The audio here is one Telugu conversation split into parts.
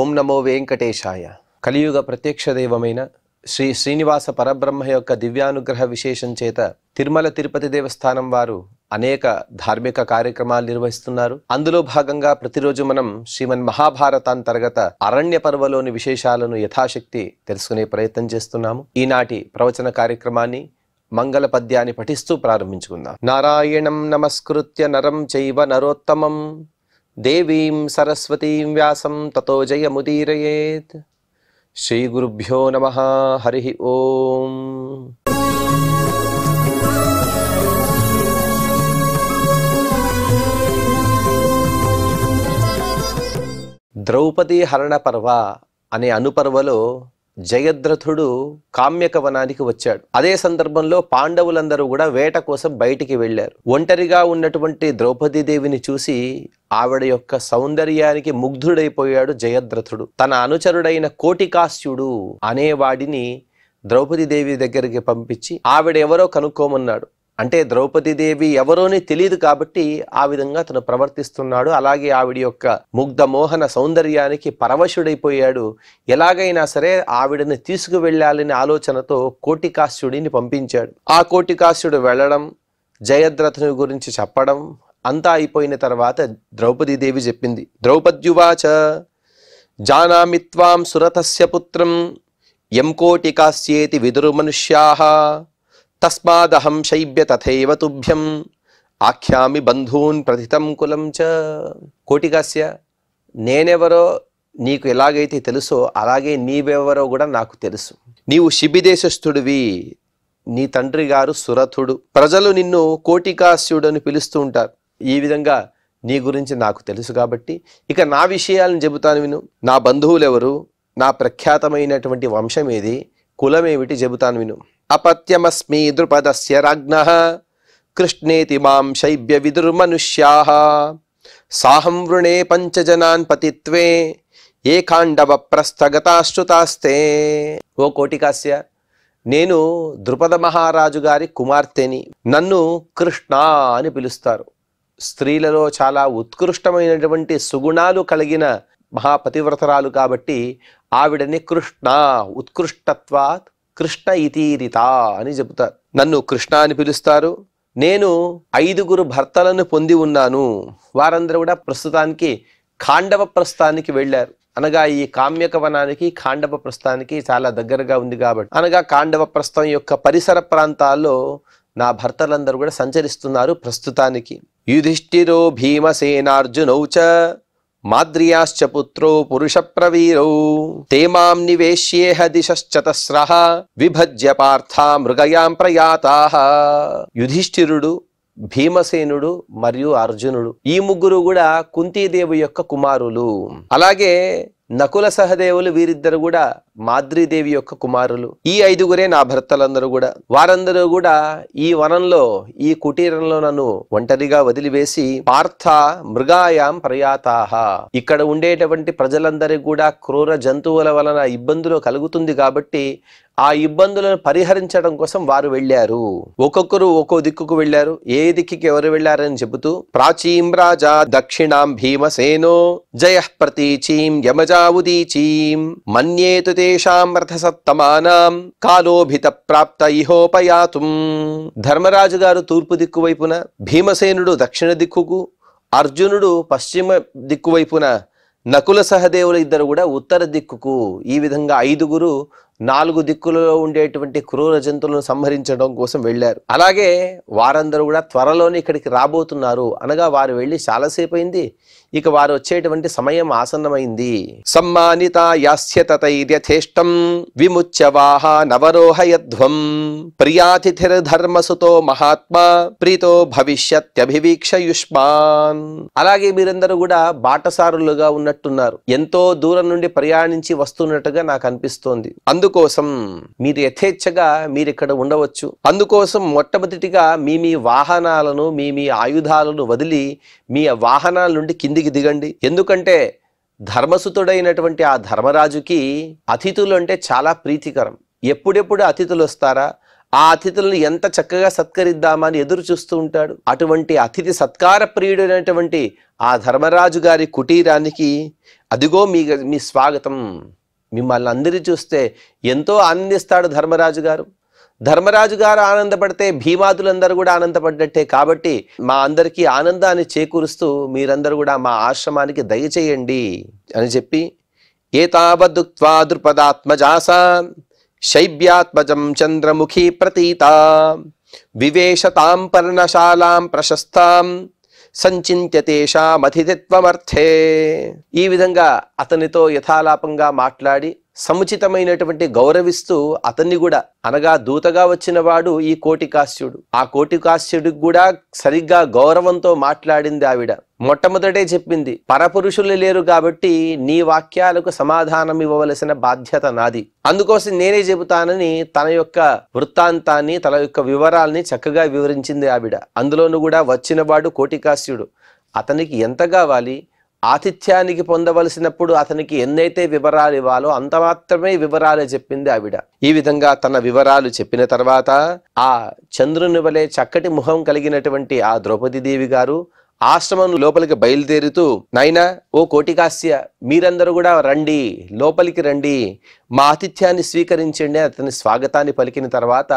ఓం నమో వెంకటేశాయ. కలియుగ ప్రత్యక్ష దైవమైన శ్రీ శ్రీనివాస పరబ్రహ్మ యొక్క దివ్యానుగ్రహ విశేషం చేత తిరుమల తిరుపతి దేవస్థానం వారు అనేక ధార్మిక కార్యక్రమాలు నిర్వహిస్తున్నారు. అందులో భాగంగా ప్రతిరోజు మనం శ్రీమన్ మహాభారతాంతర్గత అరణ్య పర్వలోని విశేషాలను యథాశక్తి తెలుసుకునే ప్రయత్నం చేస్తున్నాము. ఈనాటి ప్రవచన కార్యక్రమాన్ని మంగళ పద్యాన్ని పఠిస్తూ ప్రారంభించుకుందాం. నారాయణం నమస్కృత్య నరం చైవ నరోత్తమం దేవీం సరస్వతీం వ్యాసం తతో జయముదీరయేత్. శ్రీ గురుభ్యో నమః. హరి ఓం. ద్రౌపది హరణ పర్వ అనే అనుపర్వలో జయద్రథుడు కామ్యక వనానికి వచ్చాడు. అదే సందర్భంలో పాండవులందరూ కూడా వేట కోసం బయటికి వెళ్లారు. ఒంటరిగా ఉన్నటువంటి ద్రౌపదీదేవిని చూసి ఆవిడ యొక్క సౌందర్యానికి ముగ్ధుడైపోయాడు జయద్రథుడు. తన అనుచరుడైన కోటికాస్యుడు అనేవాడిని ద్రౌపదీదేవి దగ్గరికి పంపించి ఆవిడ ఎవరో కనుక్కోమన్నాడు. అంటే ద్రౌపదీదేవి ఎవరోని తెలియదు కాబట్టి ఆ విధంగా తను ప్రవర్తిస్తున్నాడు. అలాగే ఆవిడ యొక్క ముగ్ధ మోహన సౌందర్యానికి పరవశుడైపోయాడు. ఎలాగైనా సరే ఆవిడని తీసుకువెళ్ళాలనే ఆలోచనతో కోటికాస్యుడిని పంపించాడు. ఆ కోటికాస్యుడు వెళ్ళడం, జయద్రథుని గురించి చెప్పడం అంతా అయిపోయిన తర్వాత ద్రౌపదీదేవి చెప్పింది. ద్రౌపద్యువాచ జానామి త్వాం సురథస్య పుత్రం యం కోటికాస్యేతి విదురుమనుష్యాః తస్మాదహం శైబ్య తథైవ తుభ్యం ఆఖ్యామి బంధూన్ ప్రతితం కులం చ. కోటికాస్య, నేనెవరో నీకు ఎలాగైతే తెలుసో అలాగే నీవెవరో కూడా నాకు తెలుసు. నీవు శిబిదేశస్థుడివి, నీ తండ్రి గారు సురథుడు, ప్రజలు నిన్ను కోటికాస్యుడు అని పిలుస్తూ ఉంటారు. ఈ విధంగా నీ గురించి నాకు తెలుసు కాబట్టి ఇక నా విషయాలను చెబుతాను విను. నా బంధువులు ఎవరు, నా ప్రఖ్యాతమైనటువంటి వంశం ఏది, కులమేమిటి చెబుతాను విను. అపత్యమస్మి ద్రుపదస్య రాజ్ఞః కృష్ణేతి మాం శైబ్య విదుర్మనుష్యాః సాహం వృణే పంచజనాన్ పతిత్వే ఏకాండవ ప్రస్థగతాశ్రుతాస్తే. ఓ కోటికాస్య, నేను ద్రుపద మహారాజు గారి కుమార్తెని. నన్ను కృష్ణ అని పిలుస్తారు. స్త్రీలలో చాలా ఉత్కృష్టమైనటువంటి సుగుణాలు కలిగిన మహాపతివ్రతరాలు కాబట్టి ఆవిడని కృష్ణ, ఉత్కృష్టత్వాత్ కృష్ణ ఇతీరిత అని చెబుతారు. నన్ను కృష్ణ అని పిలుస్తారు. నేను 5 భర్తలను పొంది ఉన్నాను. వారందరూ కూడా ప్రస్తుతానికి ఖాండవ ప్రస్థానికి వెళ్ళారు. అనగా ఈ కామ్యక వనానికి ఖాండవ ప్రస్థానికి చాలా దగ్గరగా ఉంది కాబట్టి, అనగా ఖాండవ ప్రస్థం యొక్క పరిసర ప్రాంతాల్లో నా భర్తలందరూ కూడా సంచరిస్తున్నారు ప్రస్తుతానికి. యుధిష్ఠిరో భీమసేనార్జునౌ చ మాద్రియాశ్చ పుత్రో పురుష ప్రవీరౌ తే మాం నివేశ్యేహ దిశశ్చతస్రః విభజ్య పార్థా మృగయాం ప్రయాతాః. యుధిష్ఠిరుడు, భీమసేనుడు మరియు అర్జునుడు, ఈ ముగ్గురు కూడా కుంతీదేవి యొక్క కుమారులు. అలాగే నకుల సహదేవులు, వీరిద్దరు కూడా మాద్రీదేవి యొక్క కుమారులు. ఈ 5 నా భర్తలందరూ కూడా. వారందరూ కూడా ఈ వనంలో, ఈ కుటీరంలో నన్ను ఒంటరిగా వదిలివేసి పార్థ మృగాయాం ప్రయాతాః, ఇక్కడ ఉండేటువంటి ప్రజలందరికీ కూడా క్రూర జంతువుల వలన ఇబ్బందులు కలుగుతుంది కాబట్టి ఆ ఇబ్బందులను పరిహరించడం కోసం వారు వెళ్ళారు. ఒక్కొక్కరు ఒక్కో దిక్కుకు వెళ్ళారు. ఏ దిక్కుకి ఎవరు వెళ్ళారని చెబుతూ ప్రాచీం రాజా దక్షిణాం భీమసేనో జయ ప్రతీచీం యమజావుదీచీం మన్యేతు తేషాం రథసత్తమానాం కాలోభిత ప్రాప్త ఇహోపయాతుం. ధర్మరాజు గారు తూర్పు దిక్కు వైపున, భీమసేనుడు దక్షిణ దిక్కుకు, అర్జునుడు పశ్చిమ దిక్కు వైపున, నకుల సహదేవులు ఇద్దరు కూడా ఉత్తర దిక్కుకు. ఈ విధంగా 5 4 దిక్కులలో ఉండేటువంటి క్రూర జంతువులను సంహరించడం కోసం వెళ్ళారు. అలాగే వారందరూ కూడా త్వరలోనే ఇక్కడికి రాబోతున్నారు. అనగా వారు వెళ్ళి చాలాసేపు అయింది. ఇక వారు వచ్చేటువంటి సమయం ఆసన్నమైంది. సమ్మానిత యాస్య తతైర్యథేష్టం విముచ్య వాహ నవరోహయధ్వం ప్రియాతిథిర్ధర్మసుతో మహాత్మా ప్రీతో భవిష్యత్యభివీక్ష యుష్మాన్. అలాగే మీరందరూ కూడా బాటసారులుగా ఉన్నట్టున్నారు. ఎంతో దూరం నుండి ప్రయాణించి వస్తున్నట్టుగా నాకు అనిపిస్తోంది. అందుకోసం మీరు యథేచ్ఛగా మీరు ఇక్కడ ఉండవచ్చు. అందుకోసం మొట్టమొదటిగా మీ వాహనాలను, మీ ఆయుధాలను వదిలి మీ వాహనాల నుండి కిందికి దిగండి. ఎందుకంటే ధర్మసుతుడైనటువంటి ఆ ధర్మరాజుకి అతిథులు అంటే చాలా ప్రీతికరం. ఎప్పుడెప్పుడు అతిథులు వస్తారా, ఆ అతిథులను ఎంత చక్కగా సత్కరిద్దామని ఎదురు చూస్తూ ఉంటాడు. అటువంటి అతిథి సత్కార ప్రియుడైనటువంటి ఆ ధర్మరాజు గారి కుటీరానికి అదిగో మీ స్వాగతం. మిమ్మల్ని అందరి చూస్తే ఎంతో ఆనందిస్తాడు ధర్మరాజు గారు. ధర్మరాజు గారు ఆనందపడితే భీమాదులందరూ కూడా ఆనందపడ్డట్టే. కాబట్టి మా అందరికీ ఆనందాన్ని చేకూరుస్తూ మీరందరూ కూడా మా ఆశ్రమానికి దయచేయండి అని చెప్పి ఏతావదుక్త్వా ద్రుపదాత్మజాసా శైబ్యాత్మజం చంద్రముఖీ ప్రతీత వివేశతాం పర్ణశాలాం ప్రశస్తాం సంచింత్యతేషామతిథిత్వమర్థే. ఈ విధంగా అతనితో యథాలాపంగా మాట్లాడి సముచితమైనటువంటి గౌరవిస్తూ అతన్ని కూడా, అనగా దూతగా వచ్చిన వాడు ఈ కోటికాస్యుడు, ఆ కోటికాస్యుడికి కూడా సరిగ్గా గౌరవంతో మాట్లాడింది ఆవిడ. మొట్టమొదటే చెప్పింది, పరపురుషులు లేరు కాబట్టి నీ వాక్యాలకు సమాధానం ఇవ్వవలసిన బాధ్యత నాది, అందుకోసం నేనే చెబుతానని తన యొక్క వృత్తాంతాన్ని, తన యొక్క వివరాల్ని చక్కగా వివరించింది ఆవిడ. అందులోనూ కూడా వచ్చిన వాడు కోటికాస్యుడు, అతనికి ఎంత కావాలి, ఆతిథ్యానికి పొందవలసినప్పుడు అతనికి ఎన్నైతే వివరాలు ఇవ్వాలో అంత మాత్రమే వివరాలు చెప్పింది ఆవిడ. ఈ విధంగా తన వివరాలు చెప్పిన తర్వాత ఆ చంద్రుని వలె చక్కటి ముఖం కలిగినటువంటి ఆ ద్రౌపదీదేవి గారు ఆశ్రమం లోపలికి బయలుదేరుతూ, నాయనా ఓ కోటికాస్య, మీరందరూ కూడా రండి, లోపలికి రండి, మా ఆతిథ్యాన్ని స్వీకరించండి అతని స్వాగతాన్ని పలికిన తర్వాత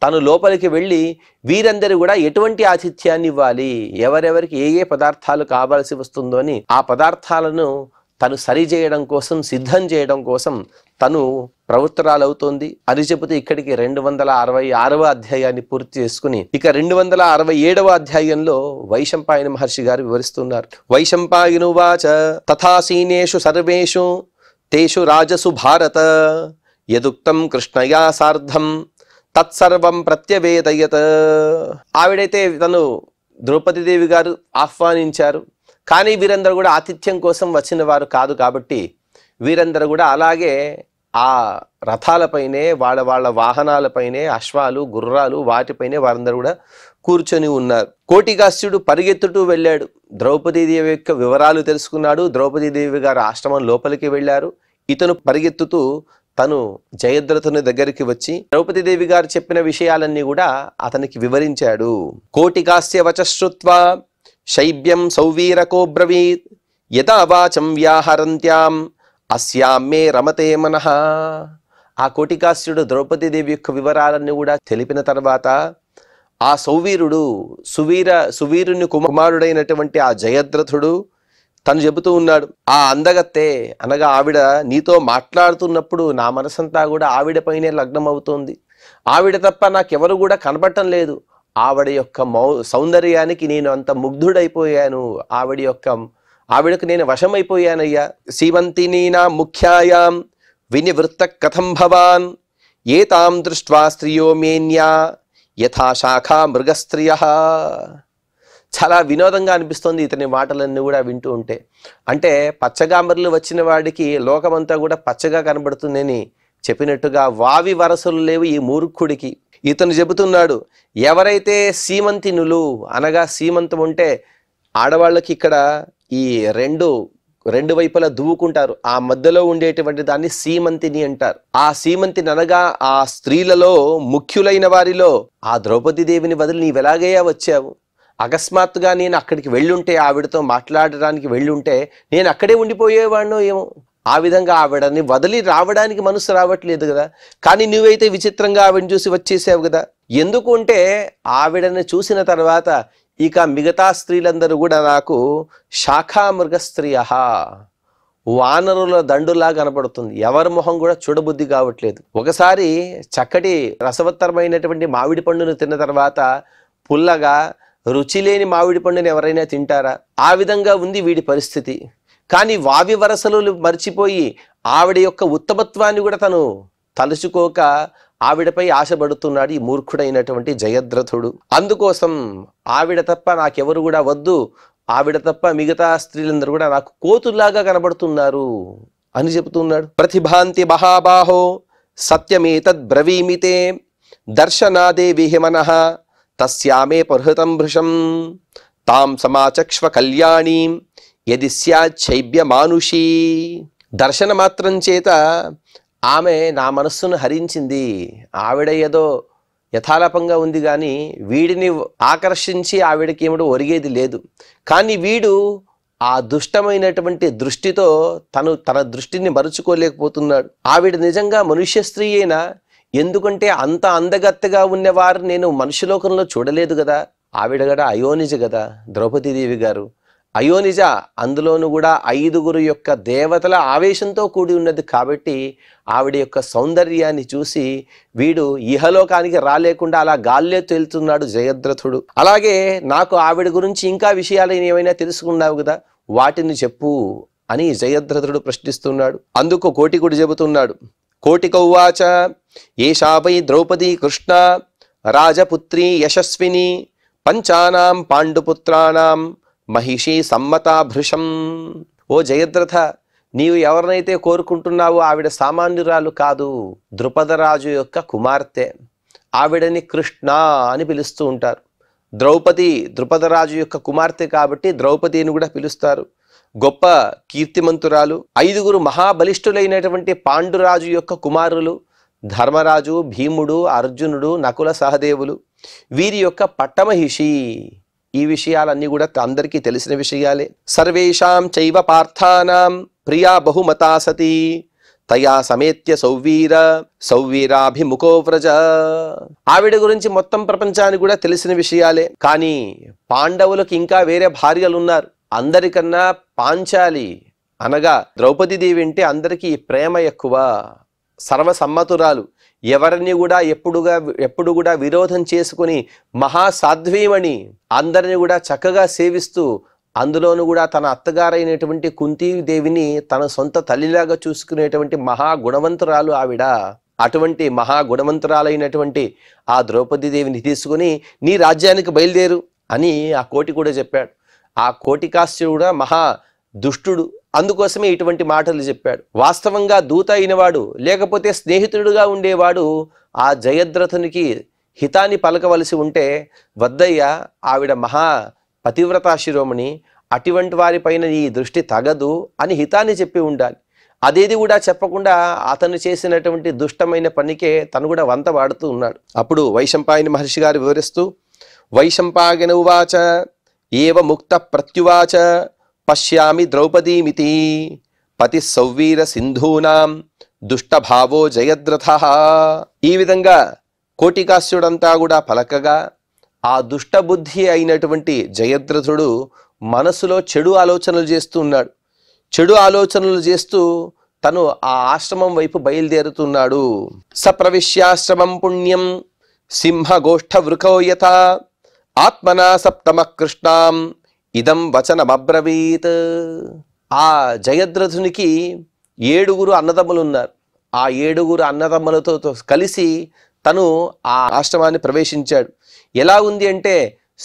తను లోపలికి వెళ్ళి వీరందరూ కూడా ఎటువంటి ఆతిథ్యాన్ని ఇవ్వాలి, ఎవరెవరికి ఏ ఏ పదార్థాలు కావాల్సి వస్తుందో అని ఆ పదార్థాలను తను సరిచేయడం కోసం, సిద్ధం చేయడం కోసం తను ప్రవృత్తరాలవుతోంది అని చెబుతూ ఇక్కడికి 266వ అధ్యాయాన్ని పూర్తి చేసుకుని ఇక 267వ అధ్యాయంలో వైశంపాయన మహర్షి గారు వివరిస్తున్నారు. వైశంపాయనువాచ తథాసీనేషు సర్వేషు తేషు రాజసు భారత యదుక్తం కృష్ణయా సార్ధం తత్సర్వం ప్రత్యవేదయత్. ఆవిడైతే తను ద్రౌపదీదేవి గారు ఆహ్వానించారు, కానీ వీరందరూ కూడా ఆతిథ్యం కోసం వచ్చిన వారు కాదు కాబట్టి వీరందరూ కూడా అలాగే ఆ రథాలపైనే, వాళ్ళ వాహనాలపైనే, అశ్వాలు గుర్రాలు వాటిపైనే వారందరూ కూడా కూర్చొని ఉన్నారు. కోటికాస్యుడు పరిగెత్తుతూ వెళ్ళాడు, ద్రౌపదీదేవి యొక్క వివరాలు తెలుసుకున్నాడు. ద్రౌపదీదేవి గారు ఆశ్రమం లోపలికి వెళ్ళారు. ఇతను పరిగెత్తుతూ తను జయద్రథుని దగ్గరికి వచ్చి ద్రౌపదీదేవి గారు చెప్పిన విషయాలన్నీ కూడా అతనికి వివరించాడు. కోటికాస్య వచశ్రుత్వా శైబ్యం సౌవీరకో బ్రవీత్ యదా వాచం వ్యాహరంత్యాం అస్యాం మే రమతే మనః. ఆ కోటికాస్యుడు ద్రౌపదీదేవి యొక్క వివరాలన్నీ కూడా తెలిపిన తర్వాత ఆ సౌవీరుడు, సువీరుని కుమారుడైనటువంటి ఆ జయద్రథుడు తను చెబుతూ ఉన్నాడు, ఆ అందగత్తే అనగా ఆవిడ నీతో మాట్లాడుతున్నప్పుడు నా మనసంతా కూడా ఆవిడపైనే లగ్నం అవుతోంది, ఆవిడ తప్ప నాకెవరు కూడా కనపడటం లేదు, ఆవిడ యొక్క సౌందర్యానికి నేను అంత ముగ్ధుడైపోయాను, ఆవిడకు నేను వశమైపోయానయ్యా. సీమంతినీ నా ముఖ్యాయాం వినివృత్త కథం భవాన్ ఏతాం దృష్ట్వా స్త్రియో మేన్యా యథా శాఖా మృగస్త్రియ. చాలా వినోదంగా అనిపిస్తుంది ఇతని మాటలన్నీ కూడా వింటూ ఉంటే. అంటే పచ్చగాంబర్లు వచ్చిన వాడికి లోకమంతా కూడా పచ్చగా కనబడుతుందని చెప్పినట్టుగా వావి వరసలు లేవు ఈ మూర్ఖుడికి. ఇతను చెబుతున్నాడు, ఎవరైతే సీమంతినులు అనగా సీమంతం ఉంటే ఆడవాళ్ళకి ఇక్కడ ఈ రెండు వైపులా దువ్వుకుంటారు, ఆ మధ్యలో ఉండేటువంటి దాన్ని సీమంతిని అంటారు. ఆ సీమంతిని అనగా ఆ స్త్రీలలో ముఖ్యులైన వారిలో ఆ ద్రౌపదీదేవిని వదిలి నీవెలాగయ్యా వచ్చావు, అకస్మాత్తుగా నేను అక్కడికి వెళ్ళుంటే, ఆవిడతో మాట్లాడడానికి వెళ్ళుంటే నేను అక్కడే ఉండిపోయేవాడినో ఏమో. ఆ విధంగా ఆవిడని వదిలి రావడానికి మనసు రావట్లేదు కదా, కానీ నువ్వైతే విచిత్రంగా ఆవిడని చూసి వచ్చేసావు కదా. ఎందుకు అంటే ఆవిడని చూసిన తర్వాత ఇక మిగతా స్త్రీలందరూ కూడా నాకు శాఖామృగ స్త్రీయ, వానరుల దండులా కనపడుతుంది, ఎవరి మొహం కూడా చూడబుద్ధి కావట్లేదు. ఒకసారి చక్కటి రసవత్తరమైనటువంటి మామిడి పండును తిన్న తర్వాత పుల్లగా రుచి లేని మామిడి పండుని ఎవరైనా తింటారా? ఆ విధంగా ఉంది వీడి పరిస్థితి. కానీ వావి వరసలు మర్చిపోయి ఆవిడ యొక్క ఉత్తమత్వాన్ని కూడా తను తలుచుకోక ఆవిడపై ఆశపడుతున్నాడు ఈ మూర్ఖుడైనటువంటి జయద్రథుడు. అందుకోసం ఆవిడ తప్ప నాకెవరు కూడా వద్దు, ఆవిడ తప్ప మిగతా స్త్రీలందరూ కూడా నాకు కోతుల్లాగా కనబడుతున్నారు అని చెబుతున్నాడు. ప్రతిభాంతి మహాబాహో సత్యమేతద్ బ్రవీమితే దర్శనాదే విహిమనః తస్యామే పర్హృతం భృశం తాం సమాచక్ష్వ కళ్యాణీం యది స్యాచ్చైబ్య మానుషీ. దర్శన మాత్రం చేత ఆమె నా మనస్సును హరించింది. ఆవిడ ఏదో యథాలాపంగా ఉంది కానీ వీడిని ఆకర్షించి ఆవిడకి ఏమిటో ఒరిగేది లేదు. కానీ వీడు ఆ దుష్టమైనటువంటి దృష్టితో తన దృష్టిని మరుచుకోలేకపోతున్నాడు. ఆవిడ నిజంగా మనుష్య స్త్రీ అయినా, ఎందుకంటే అంత అందగత్తెగా ఉన్నవారు నేను మనుష్యలోకంలో చూడలేదు కదా. ఆవిడ కూడా అయోనిజ కదా ద్రౌపదీదేవి గారు, అయోనిజ. అందులోనూ కూడా 5గురు యొక్క దేవతల ఆవేశంతో కూడి ఉన్నది కాబట్టి ఆవిడ యొక్క సౌందర్యాన్ని చూసి వీడు ఇహలోకానికి రాలేకుండా అలా గాల్లో తేలుతున్నాడు జయద్రథుడు. అలాగే నాకు ఆవిడ గురించి ఇంకా విషయాలు ఏమైనా తెలుసుకున్నావు కదా, వాటిని చెప్పు అని జయద్రథుడు ప్రశ్నిస్తున్నాడు. అందుకు కోటికుడు చెబుతున్నాడు. కోటికౌవాచ ఏషా వై ద్రౌపదీ కృష్ణ రాజపుత్రీ యశస్విని పంచానాం పాండుపుత్రాణం మహిషి సమ్మతాభృశం. ఓ జయద్రథ, నీవు ఎవరినైతే కోరుకుంటున్నావో ఆవిడ సామాన్యురాలు కాదు, ద్రుపదరాజు యొక్క కుమార్తె. ఆవిడని కృష్ణ అని పిలుస్తూ ఉంటారు. ద్రౌపది ద్రుపదరాజు యొక్క కుమార్తె కాబట్టి ద్రౌపదిని కూడా పిలుస్తారు. గొప్ప కీర్తిమంతురాలు. 5గురు మహాబలిష్ఠులైనటువంటి పాండురాజు యొక్క కుమారులు ధర్మరాజు, భీముడు, అర్జునుడు, నకుల సహదేవులు. వీరి యొక్క పట్టమహిషి. ఈ విషయాలన్నీ కూడా అందరికీ తెలిసిన విషయాలే. సర్వేషాం చైవ పార్థానాం ప్రియా బహుమతా సతీ తయా సమేత్య సౌవీరాభిముఖో వ్రజ. ఆవిడ గురించి మొత్తం ప్రపంచానికి కూడా తెలిసిన విషయాలే. కానీ పాండవులకు ఇంకా వేరే భార్యలు ఉన్నారు. అందరికన్నా పాంచాలి అనగా ద్రౌపదీదేవి అంటే అందరికీ ప్రేమ ఎక్కువ, సర్వసమ్మతురాలు. ఎవరిని కూడా ఎప్పుడు కూడా విరోధం చేసుకుని మహాసాధ్వీమణి అందరిని కూడా చక్కగా సేవిస్తూ, అందులోనూ కూడా తన అత్తగారైనటువంటి కుంతీదేవిని తన సొంత తల్లిలాగా చూసుకునేటువంటి మహాగుణవంతురాలు ఆవిడ. అటువంటి మహాగుణవంతురాలైనటువంటి ఆ ద్రౌపదీదేవిని తీసుకుని నీ రాజ్యానికి బయలుదేరు అని ఆ కోటి కూడా చెప్పాడు. ఆ కోటికాస్యుడు కూడా మహా దుష్టుడు, అందుకోసమే ఇటువంటి మాటలు చెప్పాడు. వాస్తవంగా దూత అయినవాడు లేకపోతే స్నేహితుడుగా ఉండేవాడు ఆ జయద్రథునికి హితాన్ని పలకవలసి ఉంటే, వద్దయ్య ఆవిడ మహా పతివ్రతా శిరోమణి, అటువంటి వారిపైన ఈ దృష్టి తగదు అని హితాన్ని చెప్పి ఉండాలి. అదేది కూడా చెప్పకుండా అతను చేసినటువంటి దుష్టమైన పనికే తను కూడా వంత వాడుతూ ఉన్నాడు. అప్పుడు వైశంపాయని మహర్షి గారు వివరిస్తూ, వైశంపాయన ఉవాచ ఏవ ముక్త ప్రత్యువాచ పశ్యామి ద్రౌపదీమితి పతి సౌవీర సింధూనాం దుష్టభావో జయద్రథ. ఈ విధంగా కోటికాస్యుడంతా కూడా పలకగా ఆ దుష్టబుద్ధి అయినటువంటి జయద్రథుడు మనసులో చెడు ఆలోచనలు చేస్తూ ఉన్నాడు. చెడు ఆలోచనలు చేస్తూ తను ఆ ఆశ్రమం వైపు బయలుదేరుతున్నాడు. సప్రవిశ్యాశ్రమం పుణ్యం సింహగోష్ఠ వృకోయత ఆత్మనా సప్తమ కృష్ణాం ఇదం వచనమబ్రవీత్. ఆ జయద్రథునికి 7గురు అన్నదమ్ములు ఉన్నారు. ఆ 7గురు అన్నదమ్ములతో కలిసి తను ఆ ఆశ్రమాన్ని ప్రవేశించాడు. ఎలా ఉంది అంటే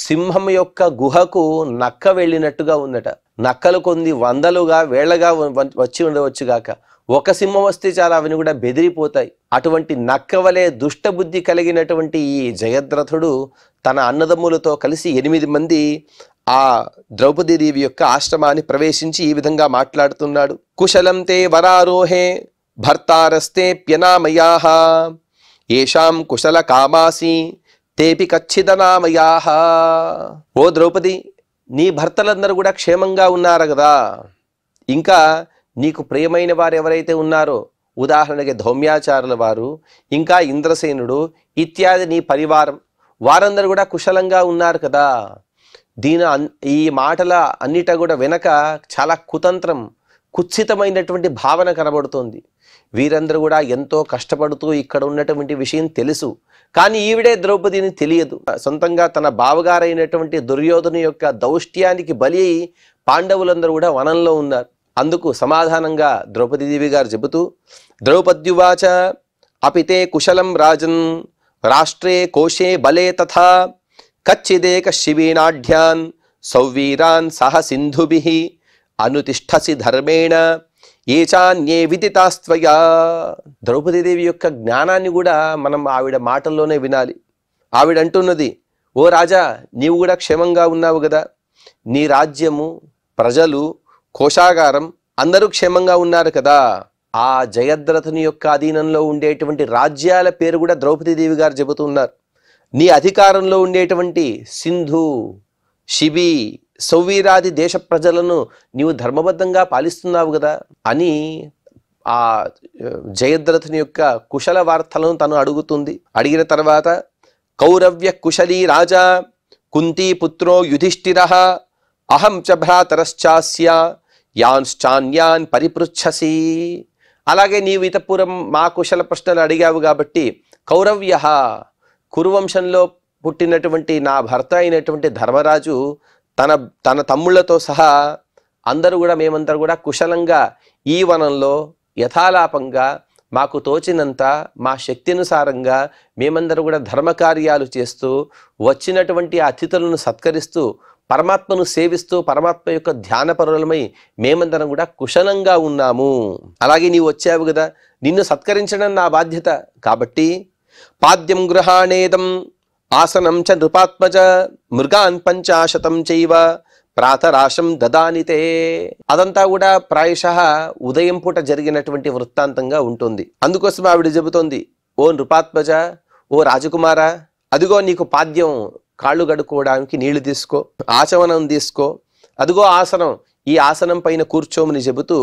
సింహం యొక్క గుహకు నక్క వెళ్ళినట్టుగా ఉందట. నక్కలు కొన్ని వందలుగా వేళ్లగా వచ్చి ఉండవచ్చుగాక, ఒక సింహం వస్తే చాలా అవన్నీ కూడా బెదిరిపోతాయి. అటువంటి నక్క వలె దుష్టబుద్ధి కలిగినటువంటి ఈ జయద్రథుడు తన అన్నదమ్ములతో కలిసి 8 మంది ఆ ద్రౌపదీదేవి యొక్క ఆశ్రమాన్ని ప్రవేశించి ఈ విధంగా మాట్లాడుతున్నాడు. కుశలం తే వరారోహే భర్తారస్తే ప్యనామయాః ఏషాం కుశల కామాసి తేపి కచ్చిదనామయాః. ఓ ద్రౌపది, నీ భర్తలందరూ కూడా క్షేమంగా ఉన్నారు కదా. ఇంకా నీకు ప్రియమైన వారు ఎవరైతే ఉన్నారో, ఉదాహరణకి ధౌమ్యాచారుల వారు, ఇంకా ఇంద్రసేనుడు ఇత్యాది నీ పరివారం, వారందరూ కూడా కుశలంగా ఉన్నారు కదా. ఈ మాటల అన్నిట కూడా వెనక చాలా కుతంత్రం, కుత్సితమైనటువంటి భావన కనబడుతోంది. వీరందరూ కూడా ఎంతో కష్టపడుతూ ఇక్కడ ఉన్నటువంటి విషయం తెలుసు, కానీ ఈవిడే ద్రౌపదిని తెలియదు. సొంతంగా తన బావగారైనటువంటి దుర్యోధను యొక్క దౌష్ట్యానికి బలి పాండవులందరూ కూడా వనంలో ఉన్నారు. అందుకు సమాధానంగా ద్రౌపదీదేవి గారు చెబుతూ, ద్రౌపద్యువాచ అపితే కుశలం రాజన్ రాష్ట్రే కోశే బలే తథా కచ్చిదేక శివీనాఢ్యాన్ సౌవీరాన్ సహ సింధుభిః అనుతిష్ఠసి ధర్మేణ ఏచాన్యే విదితాస్త్వయా. ద్రౌపదీదేవి యొక్క జ్ఞానాన్ని కూడా మనం ఆవిడ మాటల్లోనే వినాలి. ఆవిడ అంటున్నది, ఓ రాజా, నీవు కూడా క్షేమంగా ఉన్నావు కదా. నీ రాజ్యము, ప్రజలు, కోశాగారం అందరూ క్షేమంగా ఉన్నారు కదా. ఆ జయద్రథుని యొక్క అధీనంలో ఉండేటువంటి రాజ్యాల పేరు కూడా ద్రౌపదీదేవి గారు చెబుతున్నారు. నీ అధికారంలో ఉండేటువంటి సింధు, శిబి, సౌవీరాది దేశ ప్రజలను నీవు ధర్మబద్ధంగా పాలిస్తున్నావు కదా అని ఆ జయద్రథుని యొక్క కుశల వార్తలను తను అడుగుతుంది. అడిగిన తర్వాత కౌరవ్య కుశలీ రాజా కుంతీ పుత్రో యుధిష్ఠిరః అహం చ భ్రాతరశ్చాస్య యాన్శ్చాన్యాన్ పరిపృచ్ఛసి. అలాగే నీవు ఇతపూర్వం మా కుశల ప్రశ్నలు అడిగావు కాబట్టి కౌరవ్య, కురువంశంలో పుట్టినటువంటి నా భర్త అయినటువంటి ధర్మరాజు తన తమ్ముళ్లతో సహా అందరూ కూడా మేమందరూ కూడా కుశలంగా ఈ వనంలో యథాలాపంగా మాకు తోచినంత మా శక్తినుసారంగా మేమందరూ కూడా ధర్మకార్యాలు చేస్తూ వచ్చినటువంటి అతిథులను సత్కరిస్తూ పరమాత్మను సేవిస్తూ పరమాత్మ యొక్క ధ్యానపరులమై మేమందరం కూడా కుశలంగా ఉన్నాము. అలాగే నీవు వచ్చావు కదా, నిన్ను సత్కరించడం నా బాధ్యత కాబట్టి పాద్యం గృహాణేదం ఆసనం చ నృపాత్మజ మృగాన్ పంచాశతం చైవ ప్రాతరాశం దదానితే. అదంతా కూడా ప్రాయశః ఉదయం పూట జరిగినటువంటి వృత్తాంతంగా ఉంటుంది. అందుకోసం ఆవిడ చెబుతోంది, ఓ నృపాత్మజ, ఓ రాజకుమార, అదిగో నీకు పాద్యం, కాళ్ళు కడుక్కోవడానికి నీళ్లు తీసుకో, ఆచమనం తీసుకో, అదిగో ఆసనం, ఈ ఆసనం పైన కూర్చోమని చెబుతూ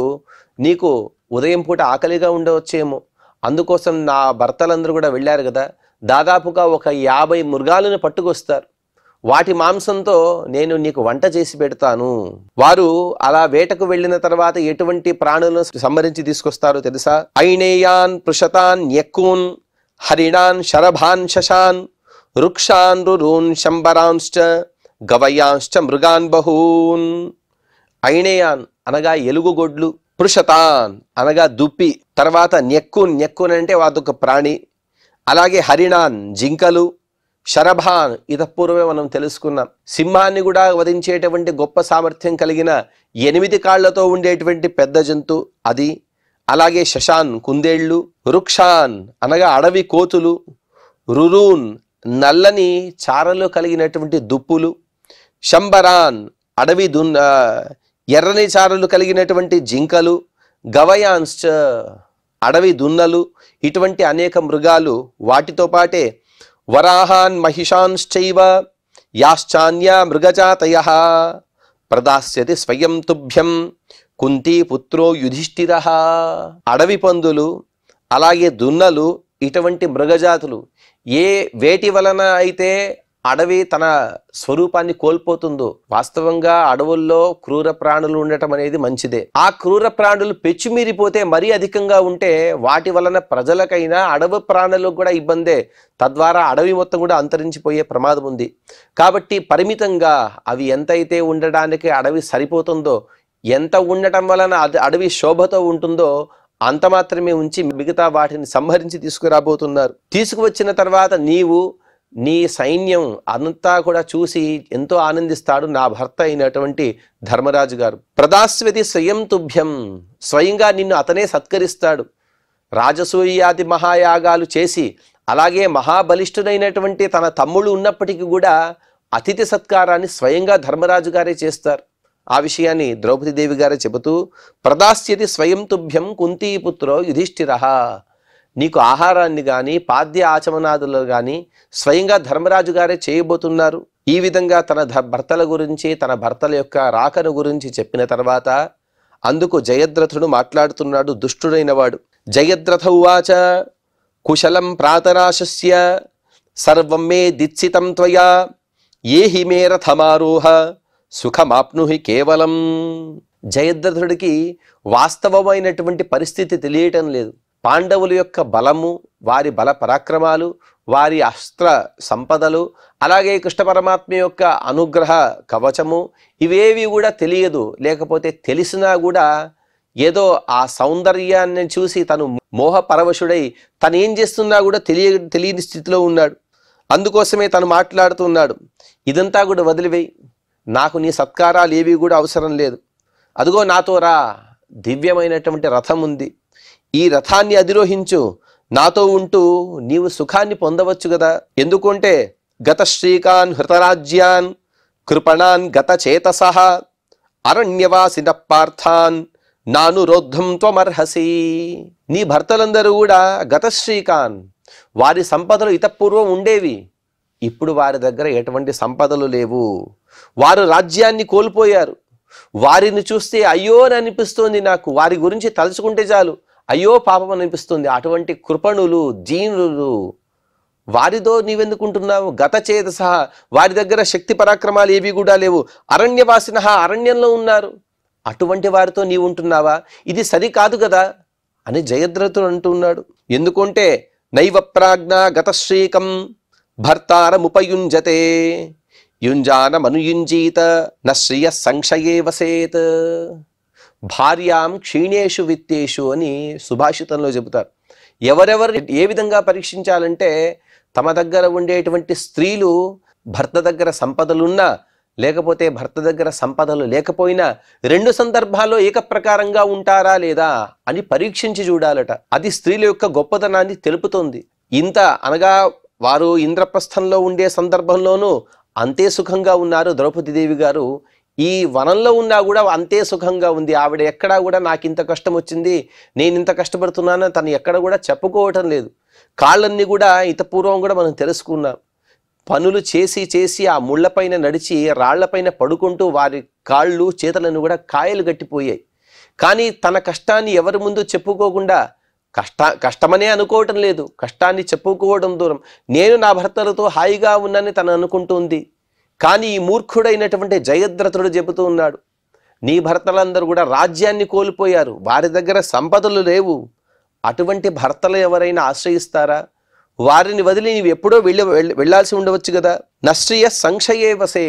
నీకు ఉదయం పూట ఆకలిగా ఉండవచ్చేమో, అందుకోసం నా భర్తలందరూ కూడా వెళ్ళారు కదా, దాదాపుగా ఒక 50 మృగాలను పట్టుకొస్తారు, వాటి మాంసంతో నేను నీకు వంట చేసి పెడతాను. వారు అలా వేటకు వెళ్ళిన తర్వాత ఎటువంటి ప్రాణులను సంహరించి తీసుకొస్తారో తెలుసా? ఐనేయాన్ పృషతాన్ న్యక్కూన్ హరిణాన్ శరభాన్ శశాన్ వృక్షాన్ రురూన్ శంబరాంశ్చ గవయాంశ్చ మృగాన్ బహూన్. ఐనేయాన్ అనగా ఎలుగుగొడ్లు, పృషతాన్ అనగా దుప్పి, తర్వాత న్యక్కున్ అంటే అదొక ప్రాణి, అలాగే హరిణాన్ జింకలు, శరభాన్ ఇతపూర్వమే మనం తెలుసుకున్నాం, సింహాన్ని కూడా వధించేటువంటి గొప్ప సామర్థ్యం కలిగిన 8 కాళ్లతో ఉండేటువంటి పెద్ద జంతు అది, అలాగే శశాన్ కుందేళ్లు, వృక్షాన్ అనగా అడవి కోతులు, రురూన్ నల్లని చారలు కలిగినటువంటి దుప్పులు, శంబరాన్ అడవి ఎర్రని చారలు కలిగినటువంటి జింకలు, గవయాంశ్చ అడవి దున్నలు, ఇటువంటి అనేక మృగాలు, వాటితో పాటే వరాహాన్ మహిషాంశ్చైవ యాశ్చాన్య మృగజాతయః ప్రదాస్యతి స్వయం తుభ్యం కుంతీ పుత్రో యుధిష్ఠిరః. అడవి పందులు, అలాగే దున్నలు, ఇటువంటి మృగజాతులు ఏ వేటి వలన అయితే అడవి తన స్వరూపాన్ని కోల్పోతుందో, వాస్తవంగా అడవుల్లో క్రూర ప్రాణులు ఉండటం అనేది మంచిదే. ఆ క్రూర ప్రాణులు పెచ్చుమీరిపోతే మరీ అధికంగా ఉంటే వాటి వలన ప్రజలకైనా అడవి ప్రాణులకు కూడా ఇబ్బందే, తద్వారా అడవి మొత్తం కూడా అంతరించిపోయే ప్రమాదం ఉంది. కాబట్టి పరిమితంగా అవి ఎంతైతే ఉండడానికి అడవి సరిపోతుందో, ఎంత ఉండటం వలన అడవి శోభతో ఉంటుందో అంత మాత్రమే ఉంచి మిగతా వాటిని సంహరించి తీసుకురాబోతున్నారు. తీసుకువచ్చిన తర్వాత నీవు నీ సైన్యం అంతా కూడా చూసి ఎంతో ఆనందిస్తాడు నా భర్త అయినటువంటి ధర్మరాజు గారు. ప్రదాస్వతి స్వయం తుభ్యం, స్వయంగా నిన్ను అతనే సత్కరిస్తాడు. రాజసూయాది మహాయాగాలు చేసి అలాగే మహాబలిష్ఠుడైనటువంటి తన తమ్ముడు ఉన్నప్పటికీ కూడా అతిథి సత్కారాన్ని స్వయంగా ధర్మరాజు గారే చేస్తారు. ఆ విషయాన్ని ద్రౌపదీదేవి గారే చెబుతూ ప్రదాస్యతి స్వయం తుభ్యం కుంతీపుత్రో యుధిష్ఠిరః. నీకు ఆహారాన్ని కానీ పాద్య ఆచమనాదులు కానీ స్వయంగా ధర్మరాజు గారే చేయబోతున్నారు. ఈ విధంగా తన భర్తల గురించి, తన భర్తల యొక్క రాకను గురించి చెప్పిన తర్వాత అందుకు జయద్రథుడు మాట్లాడుతున్నాడు, దుష్టుడైన వాడు. జయద్రథ ఉవాచ కుశలం ప్రాతరాశస్య సర్వం మే దిత్సితం త్వయా ఏహి మే రథమారోహ సుఖమాప్నుహి కేవలం. జయద్రథుడికి వాస్తవమైనటువంటి పరిస్థితి తెలియటం లేదు. పాండవుల యొక్క బలము, వారి బల పరాక్రమాలు, వారి అస్త్ర సంపదలు, అలాగే కృష్ణ పరమాత్మ యొక్క అనుగ్రహ కవచము, ఇవేవి కూడా తెలియదు. లేకపోతే తెలిసినా కూడా ఏదో ఆ సౌందర్యాన్ని చూసి తను మోహ పరవశుడై తను ఏం చేస్తున్నా కూడా తెలియని స్థితిలో ఉన్నాడు. అందుకోసమే తను మాట్లాడుతున్నాడు, ఇదంతా కూడా వదిలివేయి, నాకు నీ సత్కారాలు ఏవి కూడా అవసరం లేదు, అదిగో నాతో రా, దివ్యమైనటువంటి రథం ఉంది, ఈ రథాన్ని అధిరోహించు, నాతో ఉంటూ నీవు సుఖాన్ని పొందవచ్చు కదా. ఎందుకంటే గత శ్రీకాన్ హృతరాజ్యాన్ కృపణాన్ గత చేతసః అరణ్యవాసిన పార్థాన్ నాను రోద్ధం త్వమర్హసి. నీ భర్తలందరూ కూడా గతశ్రీకాన్, వారి సంపదలు ఇతపూర్వం ఉండేవి, ఇప్పుడు వారి దగ్గర ఎటువంటి సంపదలు లేవు, వారు రాజ్యాన్ని కోల్పోయారు. వారిని చూస్తే అయ్యో అని అనిపిస్తుంది నాకు, వారి గురించి తలుచుకుంటే చాలు అయ్యో పాపం అనిపిస్తుంది. అటువంటి కృపణులు, దీనులు, వారితో నీవెందుకుంటున్నావు? గత చేతస, వారి దగ్గర శక్తి పరాక్రమాలు ఏవి కూడా లేవు. అరణ్యవాసిన, అరణ్యంలో ఉన్నారు, అటువంటి వారితో నీవు ఉంటున్నావా? ఇది సరికాదు కదా అని జయద్రథుడు అంటున్నాడు. ఎందుకంటే నైవ ప్రాజ్ఞ గతశ్రీకం భర్తారముపయుంజతే యుంజానమనుయుంజీత న శ్రియ సంక్షయే వసేత్ భార్యాం క్షీణేషు విత్తేషు అని సుభాషితంలో చెబుతారు. ఎవరెవరు ఏ విధంగా పరీక్షించాలంటే తమ దగ్గర ఉండేటువంటి స్త్రీలు భర్త దగ్గర సంపదలున్నా లేకపోతే భర్త దగ్గర సంపదలు లేకపోయినా రెండు సందర్భాల్లో ఏకప్రకారంగా ఉంటారా లేదా అని పరీక్షించి చూడాలట. అది స్త్రీల యొక్క గొప్పతనాన్ని తెలుపుతోంది. ఇంత అనగా వారు ఇంద్రప్రస్థంలో ఉండే సందర్భంలోనూ అంతే సుఖంగా ఉన్నారు ద్రౌపదీదేవి గారు. ఈ వనంలో ఉన్నా కూడా అంతే సుఖంగా ఉంది. ఆవిడ ఎక్కడా కూడా నాకు ఇంత కష్టం వచ్చింది, నేను ఇంత కష్టపడుతున్నానని తను ఎక్కడ కూడా చెప్పుకోవటం లేదు. కాళ్ళన్నీ కూడా పూర్వం కూడా మనం తెలుసుకున్నాం. పనులు చేసి చేసి ఆ ముళ్ళపైన నడిచి రాళ్లపైన పడుకుంటూ వారి కాళ్ళు చేతులను కూడా కాయలు గట్టిపోయాయి. కానీ తన కష్టాన్ని ఎవరి ముందు చెప్పుకోకుండా, కష్టమనే అనుకోవటం లేదు, కష్టాన్ని చెప్పుకోవడం దూరం, నేను నా భర్తలతో హాయిగా ఉన్నానని తను అనుకుంటుంది. కానీ ఈ మూర్ఖుడైనటువంటి జయద్రథుడు చెబుతూ ఉన్నాడు, నీ భర్తలందరూ కూడా రాజ్యాన్ని కోల్పోయారు, వారి దగ్గర సంపదలు లేవు. అటువంటి భర్తలు ఎవరైనా ఆశ్రయిస్తారా? వారిని వదిలి నీవు ఎప్పుడో వెళ్ళాల్సి ఉండవచ్చు కదా. నశ్రియ సంక్షయే వసే,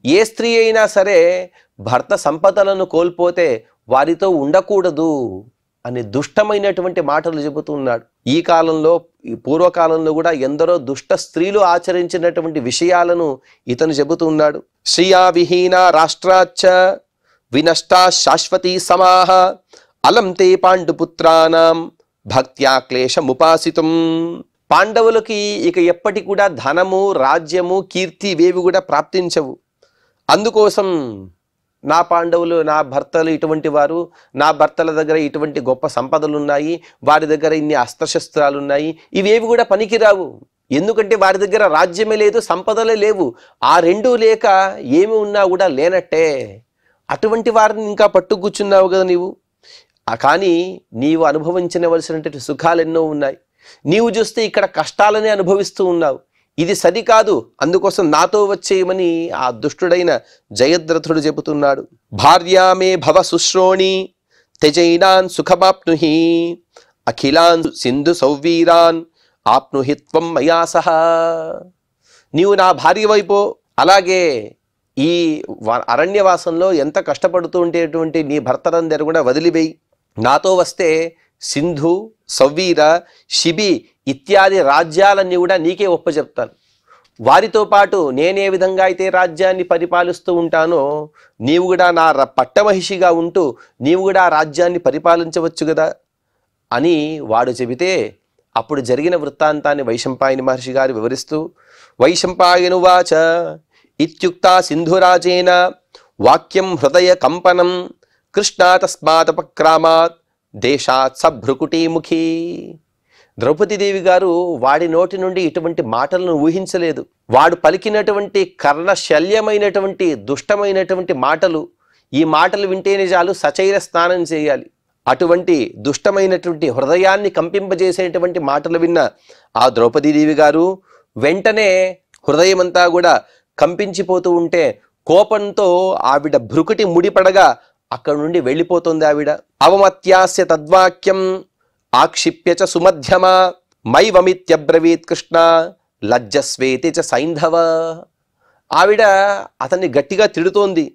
ఏ స్త్రీ అయినా సరే భర్త సంపదలను కోల్పోతే వారితో ఉండకూడదు అని దుష్టమైనటువంటి మాటలు చెబుతూ ఉన్నాడు. ఈ కాలంలో, ఈ పూర్వకాలంలో కూడా ఎందరో దుష్ట స్త్రీలు ఆచరించినటువంటి విషయాలను ఇతను చెబుతూ ఉన్నాడు. శ్రియా విహీన రాష్ట్రాచ్చ వినష్టా శాశ్వతీ సమాహ అలం తే పాండుపుత్రానాం భక్త్యా క్లేశముపాసితం. పాండవులకి ఇక ఎప్పటికి కూడా ధనము, రాజ్యము, కీర్తి ఇవేవి కూడా ప్రాప్తించవు. అందుకోసం నా పాండవులు, నా భర్తలు ఇటువంటి వారు, నా భర్తల దగ్గర ఇటువంటి గొప్ప సంపదలు ఉన్నాయి, వారి దగ్గర ఇన్ని అస్త్రశస్త్రాలు ఉన్నాయి, ఇవేవి కూడా పనికిరావు. ఎందుకంటే వారి దగ్గర రాజ్యమే లేదు, సంపదలే లేవు. ఆ రెండూ లేక ఏమి ఉన్నా కూడా లేనట్టే. అటువంటి వారిని ఇంకా పట్టుకూర్చున్నావు కదా నీవు. కానీ నీవు అనుభవించవలసినటువంటి సుఖాలు ఎన్నో ఉన్నాయి. నీవు చూస్తే ఇక్కడ కష్టాలనే అనుభవిస్తూ ఉన్నావు. ఇది సరికాదు, అందుకోసం నాతో వచ్చేయమని ఆ దుష్టుడైన జయద్రథుడు చెబుతున్నాడు. భార్యామే భవ శుశ్రోణి తెజైనాన్ సుఖమాప్నుహి అఖిలాన్ సింధు సౌవీరాన్ ఆప్నుహిత్వం మయా సహా. నీవు నా భార్య వైపో, అలాగే ఈ అరణ్యవాసంలో ఎంత కష్టపడుతూ ఉండేటువంటి నీ భర్తలందరూ కూడా వదిలివేయి. నాతో వస్తే సింధు, సౌవీర, శిబి ఇత్యాది రాజ్యాలన్నీ కూడా నీకే ఒప్పచెప్తాను. వారితో పాటు నేనే విధంగా అయితే రాజ్యాన్ని పరిపాలిస్తూ ఉంటానో నీవు కూడా నా పట్టమహిషిగా ఉంటూ నీవు కూడా ఆ రాజ్యాన్ని పరిపాలించవచ్చు కదా అని వాడు చెబితే, అప్పుడు జరిగిన వృత్తాంతాన్ని వైశంపాయని మహర్షి గారు వివరిస్తూ, వైశంపాయనువాచ ఇత్యుక్తా సింధురాజేన వాక్యం హృదయ కంపనం కృష్ణా తస్మాదపక్రామాత్ దేశాత్ సభ్రుకుటీముఖి. ద్రౌపదీదేవి గారు వాడి నోటి నుండి ఇటువంటి మాటలను ఊహించలేదు. వాడు పలికినటువంటి కర్ణశల్యమైనటువంటి దుష్టమైనటువంటి మాటలు, ఈ మాటలు వింటేనే చాలు సచైల స్నానం చేయాలి. అటువంటి దుష్టమైనటువంటి హృదయాన్ని కంపింపజేసేటువంటి మాటలు విన్న ఆ ద్రౌపదీదేవి గారు వెంటనే హృదయమంతా కూడా కంపించిపోతూ ఉంటే కోపంతో ఆవిడ భ్రుకుటి ముడిపడగా అక్కడి నుండి వెళ్ళిపోతుంది ఆవిడ. అవమత్యాస్య తద్వాక్యం ఆక్షిప్య చ సుమధ్యమ మైవమిత్యబ్రవీత్ కృష్ణ లజ్జస్వేతి చ సైంధవ. ఆవిడ అతన్ని గట్టిగా తిడుతోంది,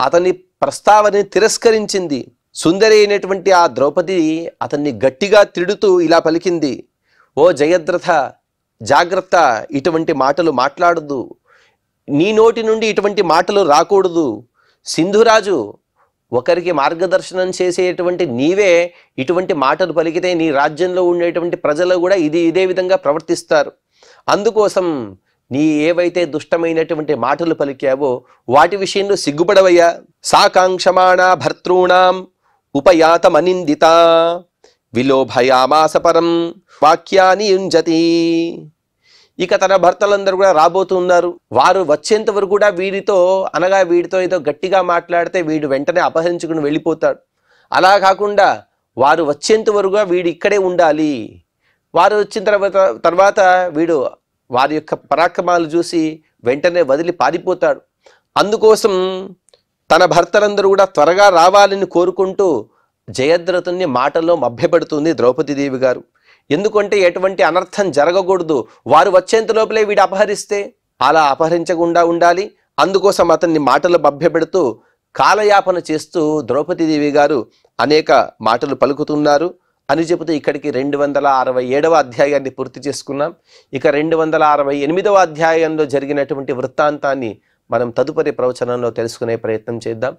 అతని ప్రస్తావనని తిరస్కరించింది. సుందరి అయినటువంటి ఆ ద్రౌపది అతన్ని గట్టిగా తిడుతూ ఇలా పలికింది, ఓ జయద్రథ జాగ్రత్త, ఇటువంటి మాటలు మాట్లాడద్దు, నీ నోటి నుండి ఇటువంటి మాటలు రాకూడదు. సింధురాజు ఒకరికి మార్గదర్శనం చేసేటువంటి నీవే ఇటువంటి మాటలు పలికితే నీ రాజ్యంలో ఉండేటువంటి ప్రజలు కూడా ఇదే విధంగా ప్రవర్తిస్తారు. అందుకోసం నీ ఏవైతే దుష్టమైనటువంటి మాటలు పలికావో వాటి విషయంలో సిగ్గుపడవయ్యా. సాకాంక్షమాణా భర్తॄణాం ఉపయాతమనిందిత విలోభయామాస పరం వాక్యాని యుంజతి. ఇక తన భర్తలందరూ కూడా రాబోతున్నారు. వారు వచ్చేంత వరకు కూడా వీడితో అనగా వీడితో ఏదో గట్టిగా మాట్లాడితే వీడు వెంటనే అపహరించుకుని వెళ్ళిపోతాడు. అలా కాకుండా వారు వచ్చేంత వరకు వీడు ఇక్కడే ఉండాలి. వారు వచ్చిన తర్వాత వీడు వారి యొక్క పరాక్రమాలు చూసి వెంటనే వదిలి పారిపోతాడు. అందుకోసం తన భర్తలందరూ కూడా త్వరగా రావాలని కోరుకుంటూ జయద్రథుని మాటల్లో మభ్యపెడుతుంది ద్రౌపదీదేవి గారు. ఎందుకంటే ఎటువంటి అనర్థం జరగకూడదు, వారు వచ్చేంత లోపలే వీడు అపహరిస్తే అలా అపహరించకుండా ఉండాలి. అందుకోసం అతన్ని మాటలు మభ్యపెడుతూ కాలయాపన చేస్తూ ద్రౌపదీదేవి గారు అనేక మాటలు పలుకుతున్నారు అని చెబుతూ ఇక్కడికి 267వ అధ్యాయాన్ని పూర్తి చేసుకున్నాం. ఇక 268వ అధ్యాయంలో జరిగినటువంటి వృత్తాంతాన్ని మనం తదుపరి ప్రవచనంలో తెలుసుకునే ప్రయత్నం చేద్దాం.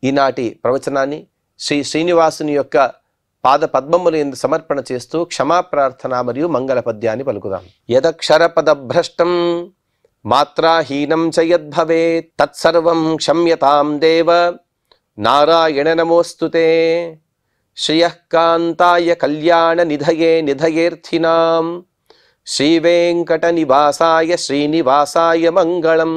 ఈనాటి ప్రవచనాన్ని శ్రీ శ్రీనివాసుని యొక్క పాద పద్మములు ఎందు సమర్పణ చేస్తూ క్షమాప్రార్థన మరియు మంగళ పద్యాన్ని పలుకుదాం. యదక్షర పదభ్రష్టం మాత్రాహీనం చ యద్భవేత్ తత్సర్వం క్షమ్యతాం దేవ నారాయణ నమోస్తుతే. శ్రియః కాంతాయ కళ్యాణ నిధయే నిధయేర్థినాం శ్రీవేంకట నివాసాయ శ్రీనివాసాయ మంగళం.